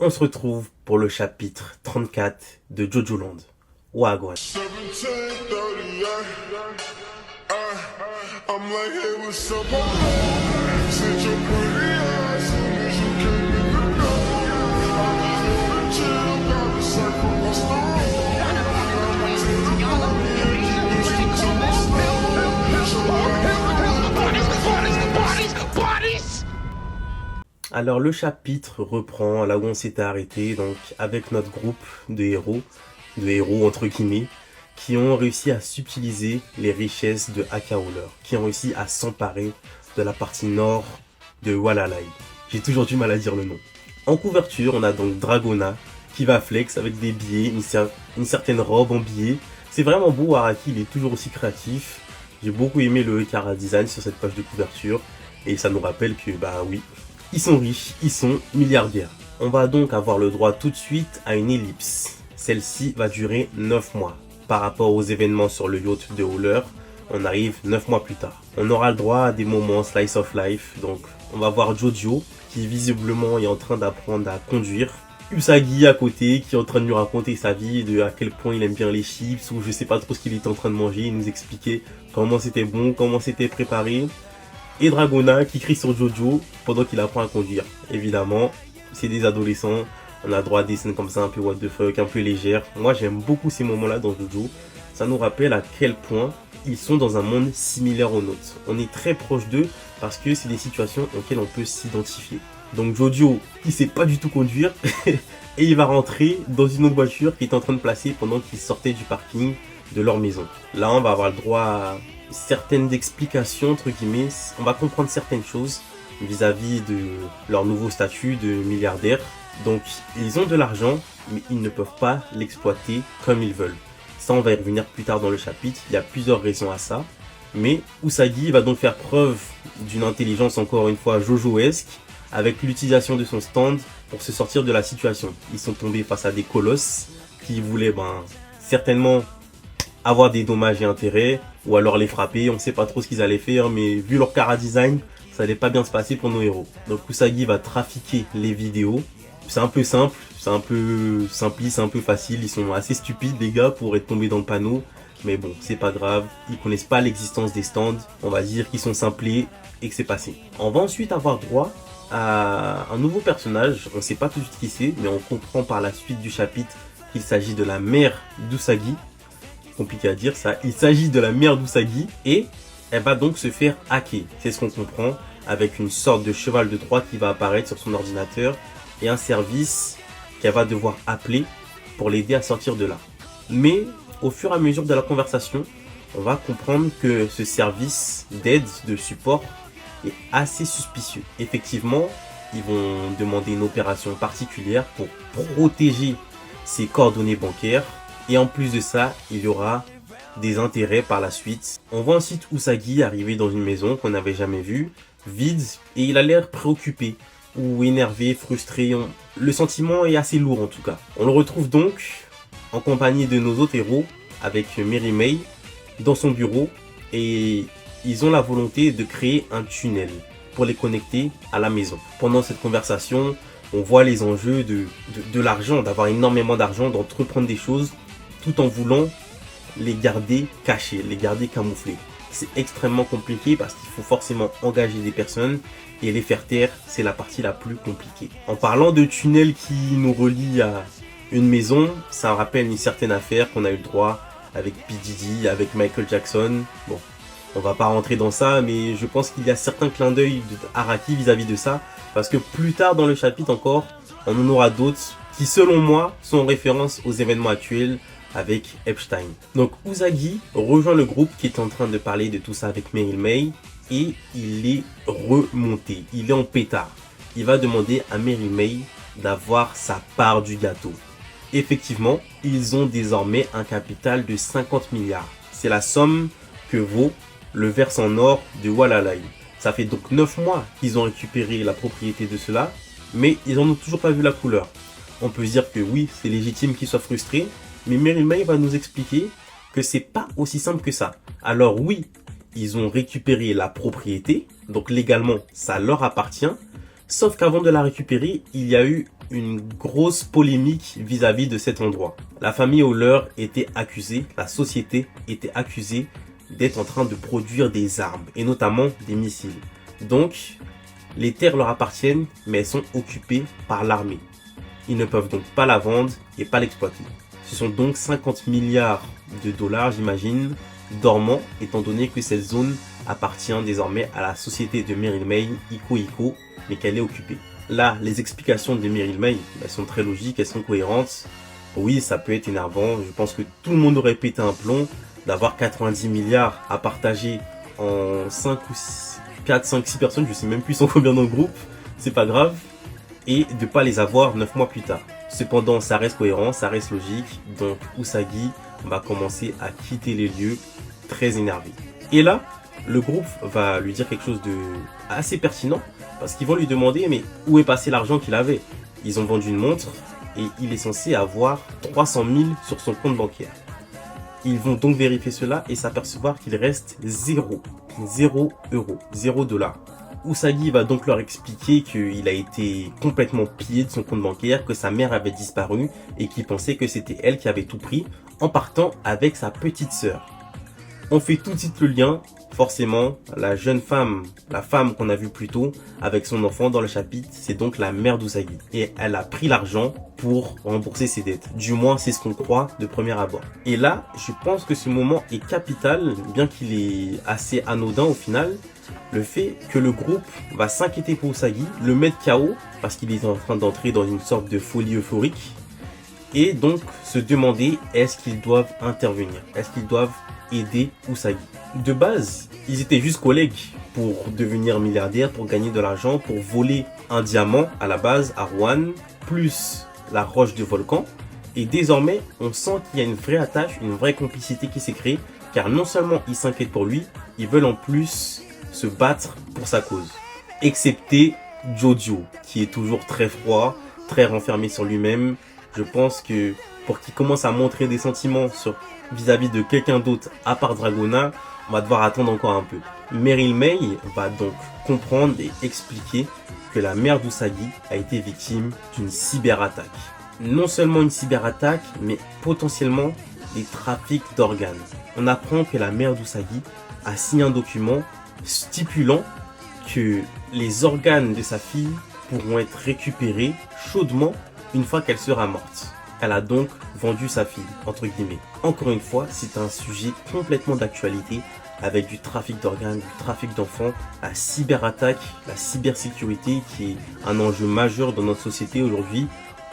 on se retrouve pour le chapitre 34 de Jojo Land. Wagwan. Alors le chapitre reprend là où on s'était arrêté, donc avec notre groupe de héros entre guillemets, qui ont réussi à subtiliser les richesses de Akaoler, qui ont réussi à s'emparer de la partie nord de Walalai. J'ai toujours du mal à dire le nom. En couverture, on a donc Dragona qui va flex avec des billets, une certaine robe en billets. C'est vraiment beau, Araki, il est toujours aussi créatif. J'ai beaucoup aimé le Chara design sur cette page de couverture et ça nous rappelle que bah oui, ils sont riches, ils sont milliardaires. On va donc avoir le droit tout de suite à une ellipse. Celle-ci va durer 9 mois. Par rapport aux événements sur le yacht de Howler, on arrive 9 mois plus tard. On aura le droit à des moments slice of life. Donc on va voir Jojo qui visiblement est en train d'apprendre à conduire. Usagi à côté qui est en train de nous raconter sa vie, de à quel point il aime bien les chips ou je sais pas trop ce qu'il était en train de manger. Il nous expliquait comment c'était bon, comment c'était préparé. Et Dragona qui crie sur Jojo pendant qu'il apprend à conduire. Évidemment, c'est des adolescents, on a droit à des scènes comme ça un peu what the fuck, un peu légères. Moi j'aime beaucoup ces moments-là dans Jojo. Ça nous rappelle à quel point ils sont dans un monde similaire au nôtre. On est très proche d'eux parce que c'est des situations auxquelles on peut s'identifier. Donc Jojo, il sait pas du tout conduire et il va rentrer dans une autre voiture qui est en train de placer pendant qu'ils sortaient du parking de leur maison. Là on va avoir le droit à certaines explications entre guillemets, on va comprendre certaines choses vis-à-vis de leur nouveau statut de milliardaire. Donc ils ont de l'argent mais ils ne peuvent pas l'exploiter comme ils veulent. Ça on va y revenir plus tard dans le chapitre, il y a plusieurs raisons à ça. Mais Usagi va donc faire preuve d'une intelligence encore une fois Jojo-esque avec l'utilisation de son stand pour se sortir de la situation. Ils sont tombés face à des colosses qui voulaient certainement avoir des dommages et intérêts ou alors les frapper. On ne sait pas trop ce qu'ils allaient faire mais vu leur chara design, ça allait pas bien se passer pour nos héros. Donc Usagi va trafiquer les vidéos. C'est un peu simple, c'est un peu simpliste, c'est un peu facile. Ils sont assez stupides les gars pour être tombés dans le panneau. Mais bon, c'est pas grave. Ils connaissent pas l'existence des stands. On va dire qu'ils sont simplés et que c'est passé. On va ensuite avoir droit à un nouveau personnage. On sait pas tout de suite qui c'est, mais on comprend par la suite du chapitre qu'il s'agit de la mère d'Usagi. Compliqué à dire ça. Il s'agit de la mère d'Usagi et elle va donc se faire hacker. C'est ce qu'on comprend avec une sorte de cheval de Troie qui va apparaître sur son ordinateur et un service qu'elle va devoir appeler pour l'aider à sortir de là. Mais au fur et à mesure de la conversation, on va comprendre que ce service d'aide, de support est assez suspicieux. Effectivement, ils vont demander une opération particulière pour protéger ses coordonnées bancaires. Et en plus de ça, il y aura des intérêts par la suite. On voit ensuite Usagi arriver dans une maison qu'on n'avait jamais vue, vide, et il a l'air préoccupé ou énervé, frustré. Le sentiment est assez lourd en tout cas. On le retrouve donc en compagnie de nos autres héros avec Mary May dans son bureau et ils ont la volonté de créer un tunnel pour les connecter à la maison. Pendant cette conversation, on voit les enjeux de l'argent, d'avoir énormément d'argent, d'entreprendre des choses tout en voulant les garder cachés, les garder camouflés. C'est extrêmement compliqué parce qu'il faut forcément engager des personnes et les faire taire, c'est la partie la plus compliquée. En parlant de tunnel qui nous relie à une maison, ça rappelle une certaine affaire qu'on a eu le droit avec P. Diddy, avec Michael Jackson. Bon, on va pas rentrer dans ça, mais je pense qu'il y a certains clins d'œil d'Araki vis-à-vis de ça, parce que plus tard dans le chapitre encore, on en aura d'autres qui selon moi sont en référence aux événements actuels avec Epstein. Donc Usagi rejoint le groupe qui est en train de parler de tout ça avec Mary May et il est remonté, il est en pétard. Il va demander à Mary May d'avoir sa part du gâteau. Effectivement, ils ont désormais un capital de 50 milliards. C'est la somme que vaut le versant nord de Walalai. Ça fait donc 9 mois qu'ils ont récupéré la propriété de cela, mais ils n'en ont toujours pas vu la couleur. On peut se dire que oui, c'est légitime qu'ils soient frustrés, mais Mary May va nous expliquer que c'est pas aussi simple que ça. Alors oui, ils ont récupéré la propriété, donc légalement ça leur appartient, sauf qu'avant de la récupérer, il y a eu une grosse polémique vis-à-vis de cet endroit. La famille Haller était accusée, la société était accusée d'être en train de produire des armes, et notamment des missiles. Donc, les terres leur appartiennent, mais elles sont occupées par l'armée. Ils ne peuvent donc pas la vendre et pas l'exploiter. Ce sont donc 50 milliards de dollars, j'imagine, dormants, étant donné que cette zone appartient désormais à la société de Meryl May, Ico, mais qu'elle est occupée. Là, les explications de Meryl May, elles sont très logiques, elles sont cohérentes. Oui, ça peut être énervant, je pense que tout le monde aurait pété un plomb d'avoir 90 milliards à partager en 5 ou 6, 4, 5, 6 personnes, je sais même plus ils sont combien dans le groupe, c'est pas grave, et de pas les avoir 9 mois plus tard. Cependant, ça reste cohérent, ça reste logique, donc Usagi va commencer à quitter les lieux très énervé. Et là, le groupe va lui dire quelque chose de assez pertinent, parce qu'ils vont lui demander mais où est passé l'argent qu'il avait. Ils ont vendu une montre et il est censé avoir 300 000 sur son compte bancaire. Ils vont donc vérifier cela et s'apercevoir qu'il reste 0 euros, 0 $. Usagi va donc leur expliquer qu'il a été complètement pillé de son compte bancaire, que sa mère avait disparu et qu'il pensait que c'était elle qui avait tout pris en partant avec sa petite sœur. On fait tout de suite le lien, forcément, la jeune femme, la femme qu'on a vue plus tôt avec son enfant dans le chapitre, c'est donc la mère d'Usagi. Et elle a pris l'argent pour rembourser ses dettes. Du moins, c'est ce qu'on croit de premier abord. Et là, je pense que ce moment est capital, bien qu'il est assez anodin au final. Le fait que le groupe va s'inquiéter pour Usagi, le mettre KO, parce qu'il est en train d'entrer dans une sorte de folie euphorique. Et donc se demander est-ce qu'ils doivent intervenir, est-ce qu'ils doivent aider Usagi. De base, ils étaient juste collègues pour devenir milliardaires, pour gagner de l'argent, pour voler un diamant à la base à Rouen, plus la roche de volcan. Et désormais, on sent qu'il y a une vraie attache, une vraie complicité qui s'est créée, car non seulement ils s'inquiètent pour lui, ils veulent en plus se battre pour sa cause. Excepté Jojo, qui est toujours très froid, très renfermé sur lui-même. Je pense que pour qu'il commence à montrer des sentiments vis-à-vis de quelqu'un d'autre à part Dragona, on va devoir attendre encore un peu. Meryl May va donc comprendre et expliquer que la mère d'Usagi a été victime d'une cyberattaque. Non seulement une cyberattaque, mais potentiellement des trafics d'organes. On apprend que la mère d'Usagi a signé un document stipulant que les organes de sa fille pourront être récupérés chaudement une fois qu'elle sera morte. Elle a donc vendu sa fille, entre guillemets. Encore une fois, c'est un sujet complètement d'actualité avec du trafic d'organes, du trafic d'enfants, la cyberattaque, la cybersécurité qui est un enjeu majeur dans notre société aujourd'hui.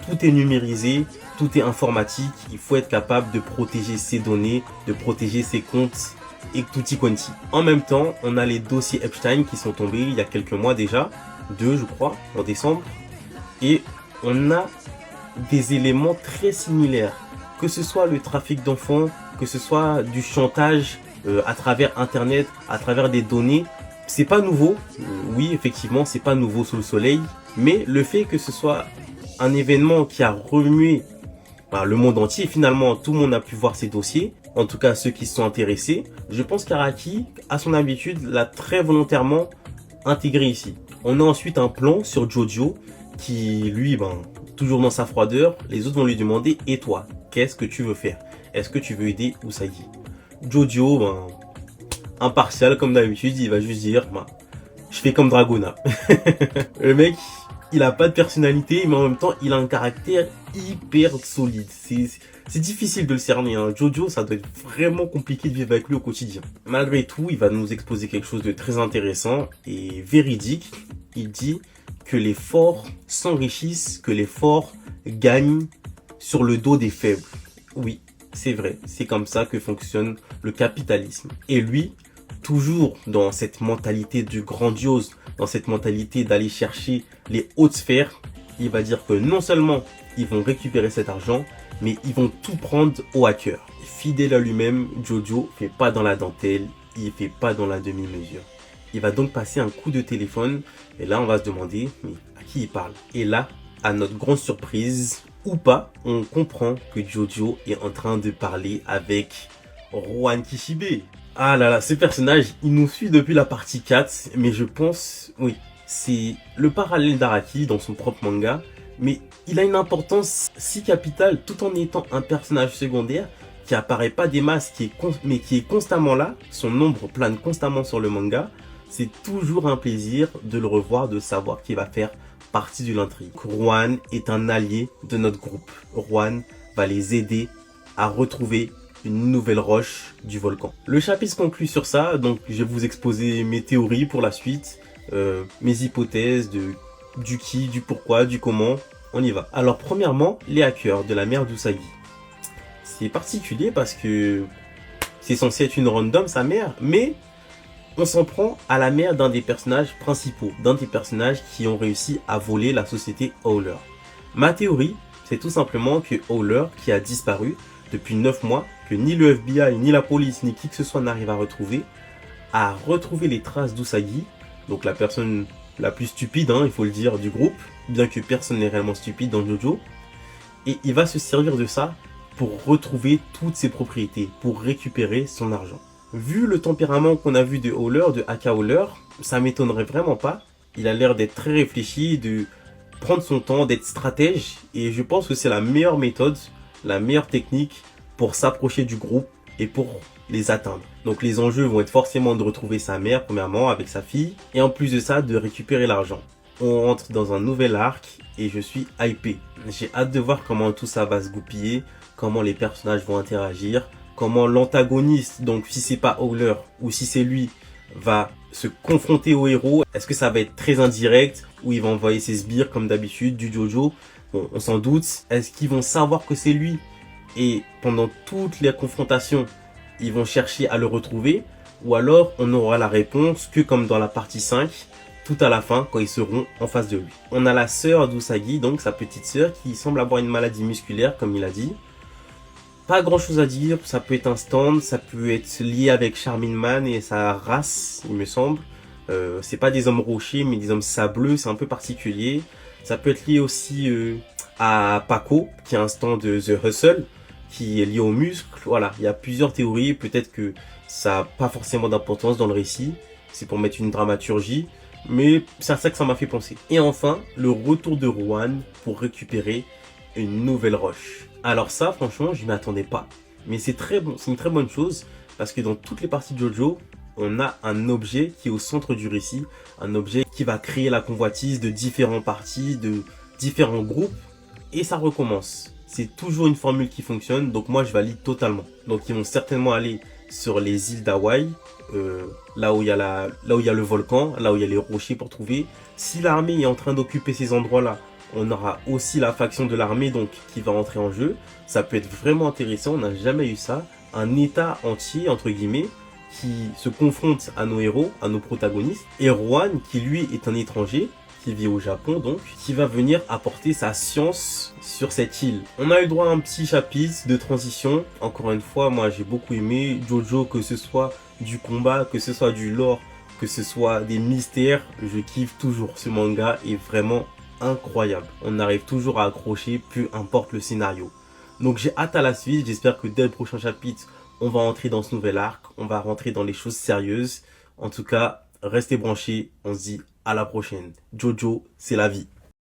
Tout est numérisé, tout est informatique, il faut être capable de protéger ses données, de protéger ses comptes et tutti quanti. En même temps, on a les dossiers Epstein qui sont tombés il y a quelques mois déjà, 2 je crois, en décembre, et on a des éléments très similaires, que ce soit le trafic d'enfants, que ce soit du chantage à travers internet, à travers des données. C'est pas nouveau, oui effectivement c'est pas nouveau sous le soleil, mais le fait que ce soit un événement qui a remué le monde entier, finalement tout le monde a pu voir ces dossiers, en tout cas ceux qui se sont intéressés. Je pense qu'Araki, à son habitude, l'a très volontairement intégré ici. On a ensuite un plan sur Jojo qui lui, toujours dans sa froideur, les autres vont lui demander « Et toi, qu'est-ce que tu veux faire? Est-ce que tu veux aider Usagi ?» Jojo, impartial comme d'habitude, il va juste dire « Je fais comme Dragona. » Le mec, il a pas de personnalité, mais en même temps, il a un caractère hyper solide. C'est difficile de le cerner. Jojo, ça doit être vraiment compliqué de vivre avec lui au quotidien. Malgré tout, il va nous exposer quelque chose de très intéressant et véridique. Il dit que les forts s'enrichissent, que les forts gagnent sur le dos des faibles. Oui, c'est vrai, c'est comme ça que fonctionne le capitalisme. Et lui, toujours dans cette mentalité du grandiose, dans cette mentalité d'aller chercher les hautes sphères, il va dire que non seulement ils vont récupérer cet argent, mais ils vont tout prendre au hacker. Fidèle à lui-même, Jojo fait pas dans la dentelle, il fait pas dans la demi-mesure. Il va donc passer un coup de téléphone et là on va se demander mais à qui il parle. Et là, à notre grande surprise ou pas, on comprend que Jojo est en train de parler avec Rohan Kishibe. Ah là là, ce personnage, il nous suit depuis la partie 4, mais je pense, oui, c'est le parallèle d'Araki dans son propre manga, mais Il a une importance si capitale tout en étant un personnage secondaire qui apparaît pas des masses, mais qui est constamment là. Son ombre plane constamment sur le manga. C'est toujours un plaisir de le revoir, de savoir qu'il va faire partie de l'intrigue. Juan est un allié de notre groupe. Juan va les aider à retrouver une nouvelle roche du volcan. Le chapitre conclut sur ça, donc je vais vous exposer mes théories pour la suite, mes hypothèses du qui, du pourquoi, du comment. On y va. Alors premièrement, les hackers de la mère d'Usagi. C'est particulier parce que c'est censé être une random, sa mère, mais on s'en prend à la mère d'un des personnages principaux, d'un des personnages qui ont réussi à voler la société Howler. Ma théorie, c'est tout simplement que Howler, qui a disparu depuis 9 mois, que ni le FBI, ni la police, ni qui que ce soit n'arrive à retrouver, a retrouvé les traces d'Usagi, donc la personne la plus stupide, il faut le dire, du groupe, bien que personne n'est réellement stupide dans JoJo, et il va se servir de ça pour retrouver toutes ses propriétés, pour récupérer son argent. Vu le tempérament qu'on a vu de Howler, de Aka Howler, ça m'étonnerait vraiment pas. Il a l'air d'être très réfléchi, de prendre son temps, d'être stratège, et je pense que c'est la meilleure méthode, la meilleure technique pour s'approcher du groupe et pour les atteindre. Donc les enjeux vont être forcément de retrouver sa mère, premièrement, avec sa fille, et en plus de ça, de récupérer l'argent. On rentre dans un nouvel arc, et je suis hypé. J'ai hâte de voir comment tout ça va se goupiller, comment les personnages vont interagir, comment l'antagoniste, donc si c'est pas Howler ou si c'est lui, va se confronter au héros. Est-ce que ça va être très indirect ou il va envoyer ses sbires comme d'habitude, du JoJo? Bon, on s'en doute. Est-ce qu'ils vont savoir que c'est lui et pendant toutes les confrontations, ils vont chercher à le retrouver? Ou alors on aura la réponse que comme dans la partie 5, tout à la fin quand ils seront en face de lui. On a la sœur d'Usagi, donc sa petite sœur qui semble avoir une maladie musculaire comme il a dit. Pas grand chose à dire, ça peut être un stand, ça peut être lié avec Charmin Man et sa race, il me semble. C'est pas des hommes rochers, mais des hommes sableux, c'est un peu particulier. Ça peut être lié aussi à Paco, qui a un stand de The Hustle, qui est lié aux muscles. Voilà, il y a plusieurs théories, peut-être que ça n'a pas forcément d'importance dans le récit, c'est pour mettre une dramaturgie, mais c'est à ça que ça m'a fait penser. Et enfin, le retour de Juan pour récupérer une nouvelle roche. Alors ça, franchement, je m'y attendais pas. Mais c'est très bon, c'est une très bonne chose parce que dans toutes les parties de JoJo, on a un objet qui est au centre du récit, un objet qui va créer la convoitise de différents parties, de différents groupes, et ça recommence. C'est toujours une formule qui fonctionne, donc moi je valide totalement. Donc ils vont certainement aller sur les îles d'Hawaï, là où il y a le volcan, là où il y a les rochers pour trouver. Si l'armée est en train d'occuper ces endroits-là, on aura aussi la faction de l'armée donc qui va entrer en jeu. Ça peut être vraiment intéressant, on n'a jamais eu ça. Un état entier, entre guillemets, qui se confronte à nos héros, à nos protagonistes. Et Juan, qui lui est un étranger, qui vit au Japon donc, qui va venir apporter sa science sur cette île. On a eu droit à un petit chapitre de transition. Encore une fois, moi j'ai beaucoup aimé JoJo, que ce soit du combat, que ce soit du lore, que ce soit des mystères. Je kiffe toujours, ce manga est vraiment incroyable. On arrive toujours à accrocher, peu importe le scénario. Donc j'ai hâte à la suite, j'espère que dès le prochain chapitre, on va entrer dans ce nouvel arc, on va rentrer dans les choses sérieuses. En tout cas, restez branchés, on se dit à la prochaine. JoJo, c'est la vie.